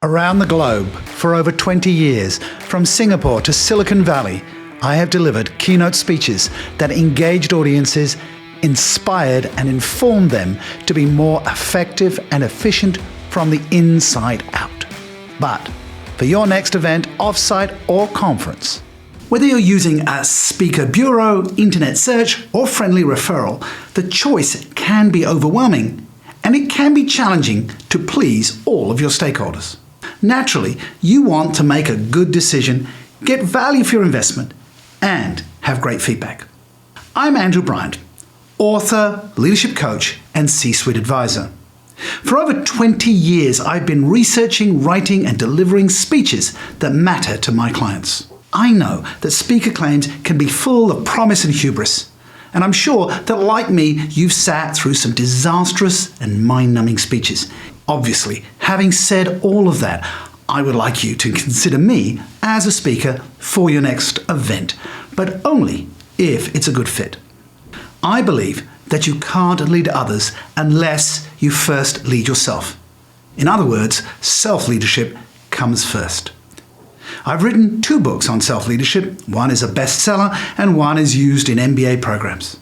Around the globe, for over 20 years, from Singapore to Silicon Valley, I have delivered keynote speeches that engaged audiences, inspired and informed them to be more effective and efficient from the inside out. But for your next event, offsite or conference, whether you're using a speaker bureau, internet search or friendly referral, the choice can be overwhelming and it can be challenging to please all of your stakeholders. Naturally, you want to make a good decision, get value for your investment, and have great feedback. I'm Andrew Bryant, author, leadership coach, and C-suite advisor. For over 20 years, I've been researching, writing, and delivering speeches that matter to my clients. I know that speaker claims can be full of promise and hubris, and I'm sure that, like me, you've sat through some disastrous and mind-numbing speeches. Obviously, having said all of that, I would like you to consider me as a speaker for your next event, but only if it's a good fit. I believe that you can't lead others unless you first lead yourself. In other words, self-leadership comes first. I've written 2 books on self-leadership. One is a bestseller and one is used in MBA programs.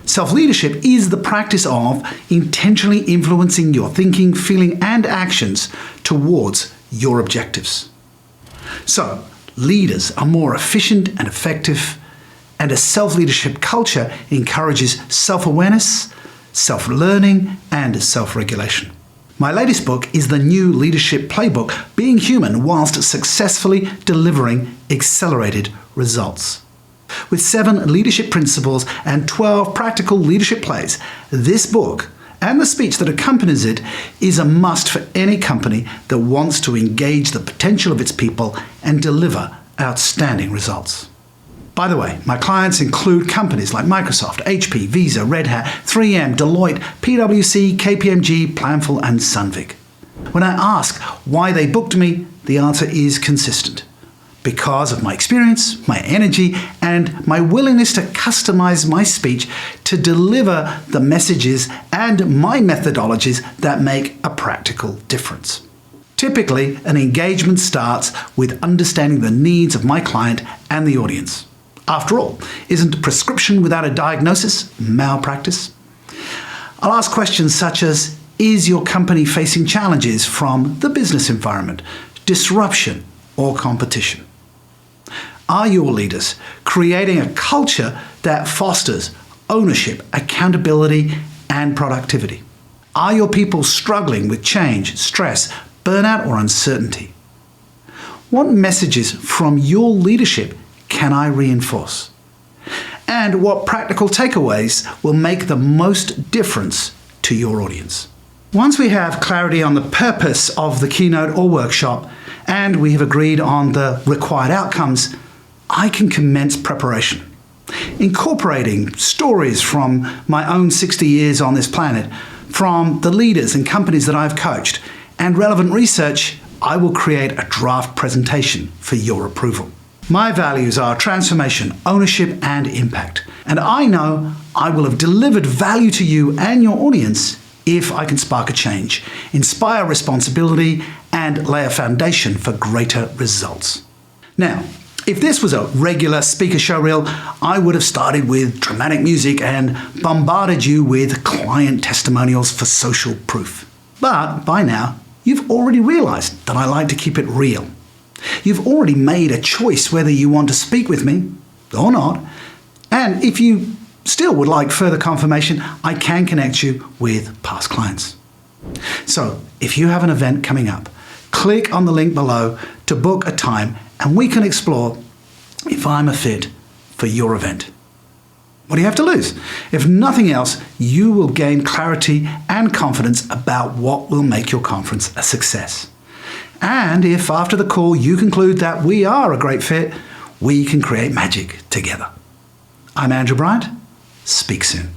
Self-leadership is the practice of intentionally influencing your thinking, feeling, and actions towards your objectives. So, leaders are more efficient and effective, and a self-leadership culture encourages self-awareness, self-learning, and self-regulation. My latest book is the new Leadership Playbook, Being Human whilst Successfully Delivering Accelerated Results. With 7 leadership principles and 12 practical leadership plays, this book and the speech that accompanies it is a must for any company that wants to engage the potential of its people and deliver outstanding results. By the way, my clients include companies like Microsoft, HP, Visa, Red Hat, 3M, Deloitte, PwC, KPMG, Planful, and Sandvik. When I ask why they booked me, the answer is consistent. Because of my experience, my energy, and my willingness to customize my speech to deliver the messages and my methodologies that make a practical difference. Typically, an engagement starts with understanding the needs of my client and the audience. After all, isn't a prescription without a diagnosis malpractice? I'll ask questions such as, is your company facing challenges from the business environment, disruption, or competition? Are your leaders creating a culture that fosters ownership, accountability, and productivity? Are your people struggling with change, stress, burnout, or uncertainty? What messages from your leadership can I reinforce? And what practical takeaways will make the most difference to your audience? Once we have clarity on the purpose of the keynote or workshop, and we have agreed on the required outcomes, I can commence preparation. Incorporating stories from my own 60 years on this planet, from the leaders and companies that I've coached, and relevant research, I will create a draft presentation for your approval. My values are transformation, ownership, and impact. And I know I will have delivered value to you and your audience if I can spark a change, inspire responsibility, and lay a foundation for greater results. Now, if this was a regular speaker show reel, I would have started with dramatic music and bombarded you with client testimonials for social proof. But by now, you've already realized that I like to keep it real. You've already made a choice whether you want to speak with me or not. And if you still would like further confirmation, I can connect you with past clients. So if you have an event coming up, click on the link below to book a time and we can explore if I'm a fit for your event. What do you have to lose? If nothing else, you will gain clarity and confidence about what will make your conference a success. And if after the call you conclude that we are a great fit, we can create magic together. I'm Andrew Bryant. Speak soon.